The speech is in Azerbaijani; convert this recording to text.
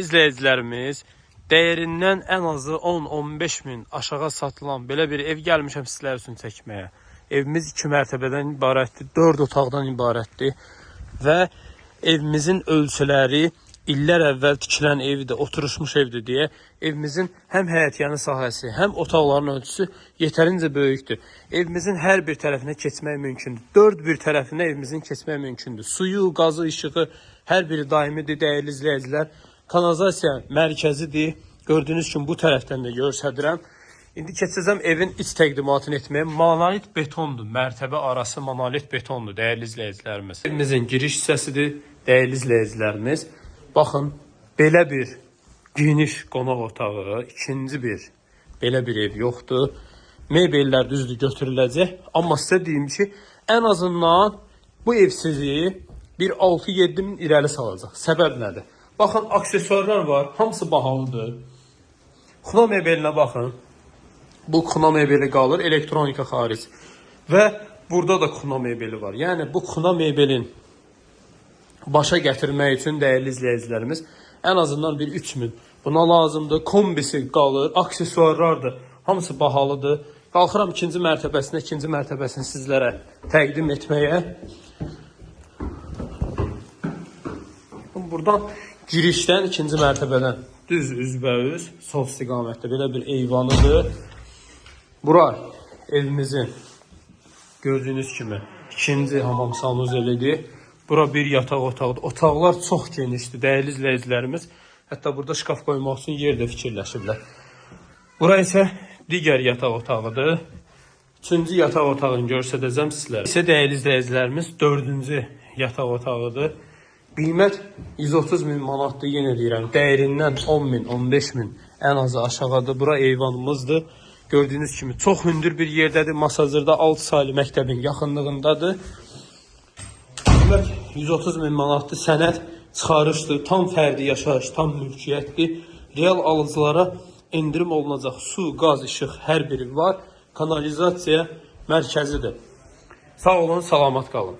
İzləyicilərimiz, dəyərindən ən azı 10-15 min aşağı satılan belə bir ev gəlmişəm sizlər üçün çəkməyə. Evimiz 2 mərtəbədən ibarətdir, 4 otaqdan ibarətdir və evimizin ölçüləri illər əvvəl tikilən evdir, oturuşmuş evdir deyə evimizin həm həyətyanı sahəsi, həm otaqların ölçüsü yetərincə böyükdür. Evimizin hər bir tərəfinə keçmək mümkündür. 4 bir tərəfinə evimizin keçmək mümkündür. Suyu, qazı, işığı hər biri daimidir, dəyərli izləyicilər. Kanalizasiya mərkəzidir. Gördüyünüz kimi bu tərəfdən də göstərirəm. İndi keçəcəm evin iç təqdimatını etməyə. Monolit betondur. Mərtəbə arası monolit betondur, dəyərli izləyicilərimiz. Evimizin giriş hissəsidir, dəyərli izləyicilərimiz. Baxın, belə bir geniş qonaq otağı, ikinci bir belə bir ev yoxdur. Mebellər düzdür götürüləcək. Amma sizə deyim ki, ən azından bu ev sizi bir 6-7 min irəli salacaq. Səbəb nədir? Baxın, aksesuarlar var. Hamısı bahalıdır. Xuna mebelinə baxın. Bu xuna mebeli qalır, elektronika xaric. Və burada da xuna mebeli var. Yəni, bu xuna mebelin başa gətirmək üçün dəyərli izləyicilərimiz ən azından bir 3 min buna lazımdır. Kombisi qalır, aksesuarlardır. Hamısı bahalıdır. Qalxıram ikinci mərtəbəsini sizlərə təqdim etməyə. Buradan girişdən ikinci mərtəbədən düz üzbəüz sol istiqamətdə belə bir eyvanıdır. Bura evimizin gördüyünüz kimi ikinci hamam sanuzelidir. Bura bir yataq otağıdır. Otaqlar çox genişdir, dəyərli izləyicilərimiz. Hətta burada şkaf qoymaq üçün yer də fikirləşiblər. Bura isə digər yataq otağıdır. Üçüncü yataq otağını göstərəcəm sizlərə. İsə dəyərli izləyicilərimiz dördüncü yataq otağıdır. Qiymət 130 min manatdır, yenə deyirəm. Dəyərindən 10 min, 15 min ən azı aşağıdır. Bura eyvanımızdır. Gördüyünüz kimi çox hündür bir yerdədir. Masazırda 6 saylı məktəbin yaxınlığındadır. Qiymət 130 min manatdır. Sənəd çıxarışdır. Tam fərdi yaşayış, tam mülkiyyətdir. Real alıcılara endirim olunacaq. Su, qaz, işıq hər biri var. Kanalizasiya mərkəzidir. Sağ olun, salamat qalın.